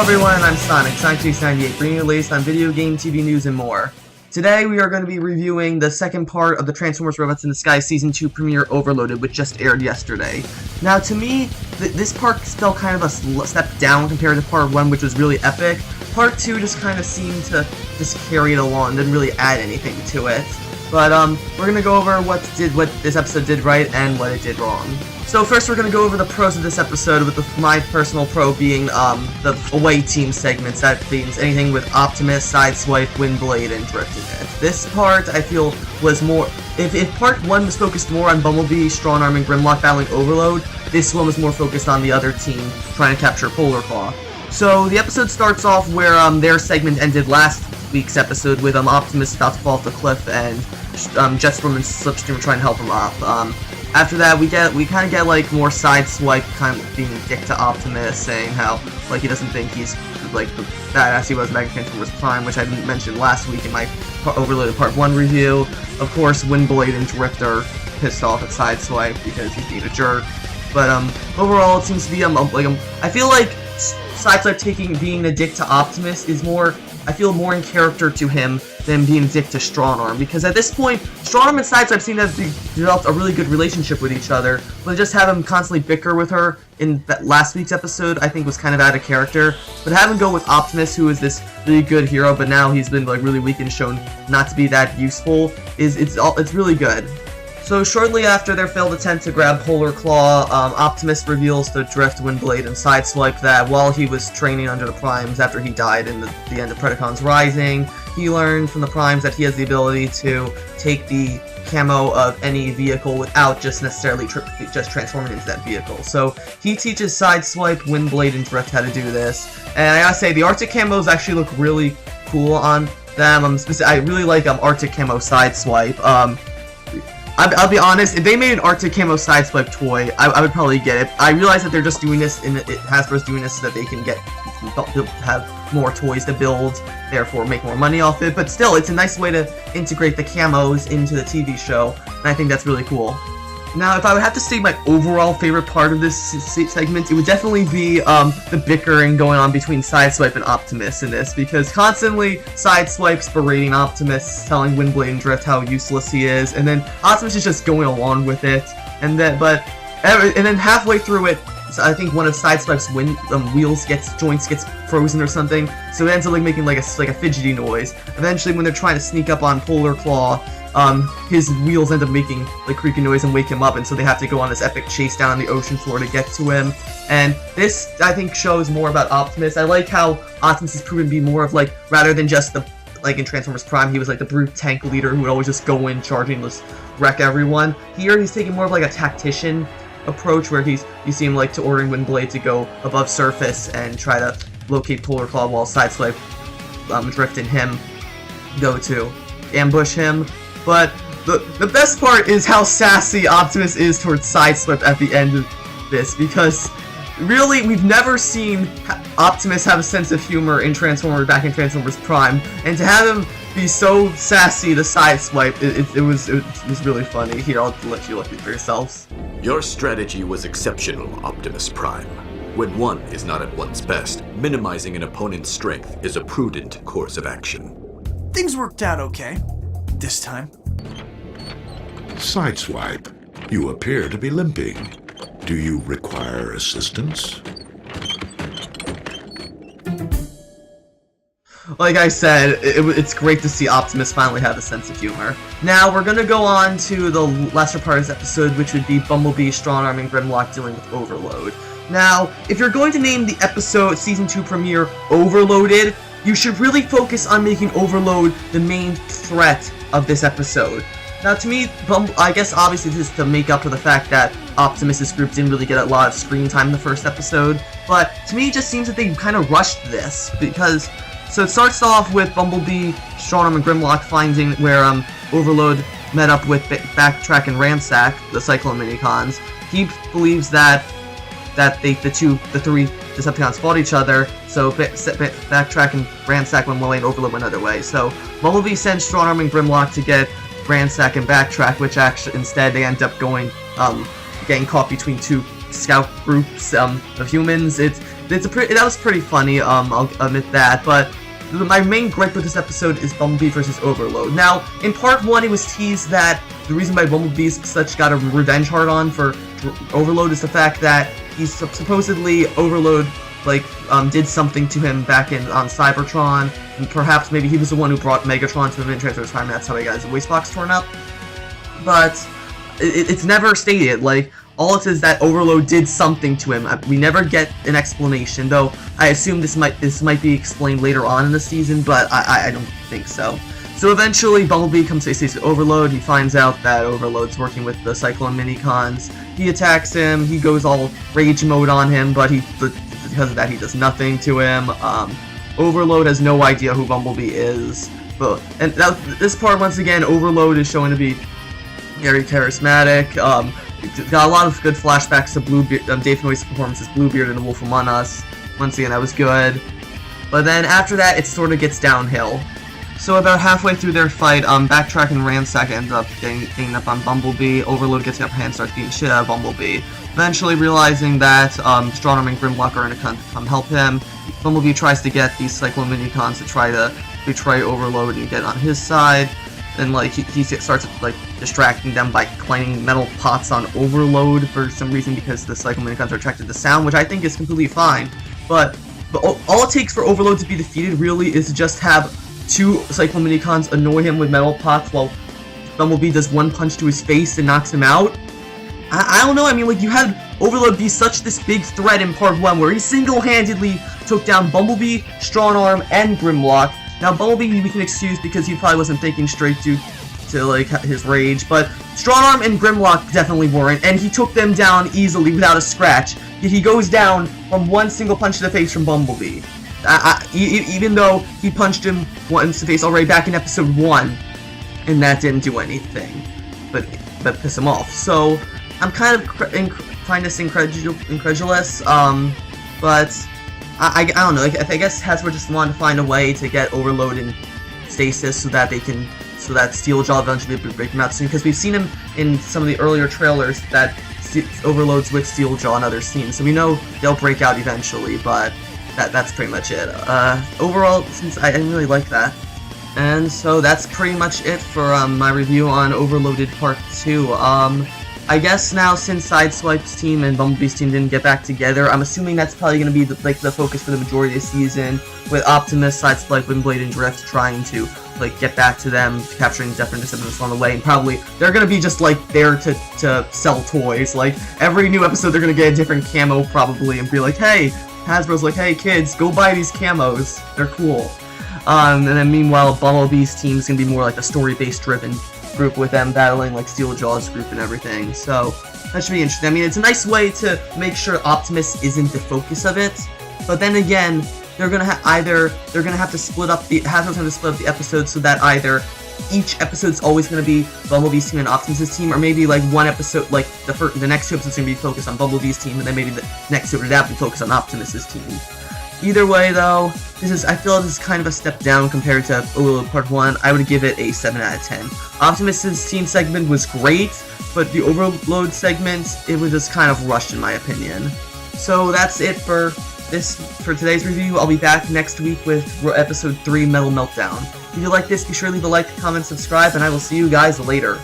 everyone, I'm Sonic, Sonic98, bringing you the latest on video game, TV news, and more. Today we are going to be reviewing the second part of the Transformers Robots in the Sky Season 2 premiere Overloaded, which just aired yesterday. Now to me, this part felt kind of a step down compared to Part 1, which was really epic. Part 2 just kind of seemed to just carry it along, didn't really add anything to it. But we're going to go over what this episode did right and what it did wrong. So first we're going to go over the pros of this episode, with my personal pro being the away team segments. That means anything with Optimus, Sideswipe, Windblade, and Drift in it. This part, I feel, was more... If Part 1 was focused more on Bumblebee, Strongarm, and Grimlock battling Overload, this one was more focused on the other team trying to capture Polar Claw. So the episode starts off where their segment ended last week's episode with Optimus about to fall off the cliff and Jetstorm and Slipstream trying to help him up. After that, we kind of get like more Sideswipe kind of being a dick to Optimus, saying how like he doesn't think he's like the badass he was back in Transformers Prime, which I didn't mention last week in my Overloaded Part 1 review. Of course, Windblade and Drift are pissed off at Sideswipe because he's being a jerk. But overall, it seems to be I feel like Sideswipe being a dick to Optimus is more, I feel, more in character to him than being a dick to Strongarm, because at this point, Strongarm and Sideswipe seem to have developed a really good relationship with each other, but just have him constantly bicker with her in that last week's episode, I think was kind of out of character. But have him go with Optimus, who is this really good hero, but now he's been like really weak and shown not to be that useful, it's really good. So shortly after their failed attempt to grab Polar Claw, Optimus reveals to Drift, Windblade, and Sideswipe that while he was training under the Primes after he died in the end of Predacons Rising, he learned from the Primes that he has the ability to take the camo of any vehicle without just necessarily just transforming into that vehicle. So he teaches Sideswipe, Windblade, and Drift how to do this. And I gotta say, the Arctic camos actually look really cool on them. I really like Arctic camo Sideswipe. I'll be honest, if they made an Arctic Camo Sideswipe toy, I would probably get it. I realize that they're just doing this, Hasbro's doing this so that they can have more toys to build, therefore make more money off it, but still, it's a nice way to integrate the camos into the TV show, and I think that's really cool. Now, if I would have to say my overall favorite part of this segment, it would definitely be the bickering going on between Sideswipe and Optimus in this, because constantly Sideswipe's berating Optimus, telling Windblade and Drift how useless he is, and then Optimus is just going along with it, and then halfway through it, I think one of Sideswipe's joints gets frozen or something, so it ends up like making like a fidgety noise. Eventually, when they're trying to sneak up on Polar Claw, his wheels end up making the creaky noise and wake him up, and so they have to go on this epic chase down on the ocean floor to get to him. And this, I think, shows more about Optimus. I like how Optimus has proven to be more of like, rather than just like in Transformers Prime, he was like the brute tank leader who would always just go in, charging, just wreck everyone. Here, he's taking more of like a tactician approach, where you see him like ordering Windblade to go above surface and try to locate Polar Claw, while Sideswipe, Drift, and him go to ambush him. But the best part is how sassy Optimus is towards Sideswipe at the end of this, because really, we've never seen Optimus have a sense of humor back in Transformers Prime, and to have him be so sassy to Sideswipe, it was really funny. Here, I'll let you look at it for yourselves. Your strategy was exceptional, Optimus Prime. When one is not at one's best, minimizing an opponent's strength is a prudent course of action. Things worked out okay. This time. Sideswipe, you appear to be limping. Do you require assistance? Like I said, it's great to see Optimus finally have a sense of humor. Now, we're gonna go on to the lesser part of this episode, which would be Bumblebee, Strongarm, and Grimlock dealing with Overload. Now, if you're going to name the episode Season 2 premiere Overloaded, you should really focus on making Overload the main threat of this episode. Now, to me, I guess obviously this is to make up for the fact that Optimus' group didn't really get a lot of screen time in the first episode, but to me it just seems that they kind of rushed this, because... So it starts off with Bumblebee, Strongarm, and Grimlock finding where Overload met up with Backtrack and Ransack, the Cyclone Minicons. He believes that the three Decepticons fought each other, so Backtrack and Ransack went one way and Overload went another way. So Bumblebee sends Strongarm and Grimlock to get Ransack and Backtrack, which actually instead they end up getting caught between two scout groups of humans. that was pretty funny. I'll admit that, but my main gripe with this episode is Bumblebee versus Overload. Now, in part 1, it was teased that the reason why Bumblebee's such got a revenge hard on for Overload is the fact that he's supposedly Overload did something to him back on Cybertron, and perhaps maybe he was the one who brought Megatron to him in Transformers Prime, and that's how he got his voice box torn up. But it's never stated. All it says is that Overload did something to him. We never get an explanation, though I assume this might be explained later on in the season, but I don't think so. So eventually, Bumblebee comes face-to-face with Overload. He finds out that Overload's working with the Cyclone Minicons. He attacks him. He goes all rage mode on him, but because of that, he does nothing to him. Overload has no idea who Bumblebee is. This part, once again, Overload is showing to be very charismatic. Got a lot of good flashbacks to Dave Fennoy's performance as Bluebeard in The Wolf Among Us. Once again, that was good. But then after that, it sort of gets downhill. So about halfway through their fight, Backtrack and Ransack end up getting up on Bumblebee. Overload gets the upper hand, starts beating shit out of Bumblebee. Eventually realizing that Strongarm and Grimlock are going to come help him, Bumblebee tries to get these Cyclone Minicons to try to betray Overload and get on his side. Then he starts distracting them by clanging metal pots on Overload for some reason, because the Cyclone Minicons are attracted to sound, which I think is completely fine. But all it takes for Overload to be defeated really is to just have 2 Cyclone Minicons annoy him with metal pots while Bumblebee does one punch to his face and knocks him out. I don't know, I mean, you had Overload be such this big threat in part 1 where he single-handedly took down Bumblebee, Strongarm, and Grimlock. Now, Bumblebee we can excuse because he probably wasn't thinking straight due to his rage, but Strongarm and Grimlock definitely weren't, and he took them down easily without a scratch. Yet he goes down from one single punch to the face from Bumblebee. Even though he punched him once to the face already back in episode 1, and that didn't do anything, but piss him off. So I'm kind of incredulous, but I don't know. I guess Hasbro just wanted to find a way to get Overload in stasis so that Steeljaw eventually break him out soon, because we've seen him in some of the earlier trailers that Overload's with Steeljaw and other scenes, so we know they'll break out eventually, but that's pretty much it. Overall, since I didn't really like that. And so that's pretty much it for my review on Overloaded Part 2. I guess now, since Sideswipe's team and Bumblebee's team didn't get back together, I'm assuming that's probably going to be the focus for the majority of the season, with Optimus, Sideswipe, Windblade, and Drift trying to get back to them, capturing different Decepticons along the way, and probably they're going to be just there to sell toys. Every new episode they're going to get a different camo probably, and be like, hey, Hasbro's like, hey kids, go buy these camos, they're cool. And then meanwhile, Bumblebee's team is going to be more like a story-based driven group, with them battling Steeljaw's group and everything, so that should be interesting. I mean, it's a nice way to make sure Optimus isn't the focus of it, but then again, they're gonna have to split up the episodes so that either each episode's always gonna be Bumblebee's team and Optimus's team, or maybe one episode, the next 2 episodes are gonna be focused on Bumblebee's team, and then maybe the next 2 would have to be focused on Optimus's team. Either way, though, I feel this is kind of a step down compared to Overload Part 1. I would give it a 7 out of 10. Optimus's team segment was great, but the Overload segment, it was just kind of rushed in my opinion. So that's it for today's review. I'll be back next week with Episode 3, Metal Meltdown. If you like this, be sure to leave a like, comment, subscribe, and I will see you guys later.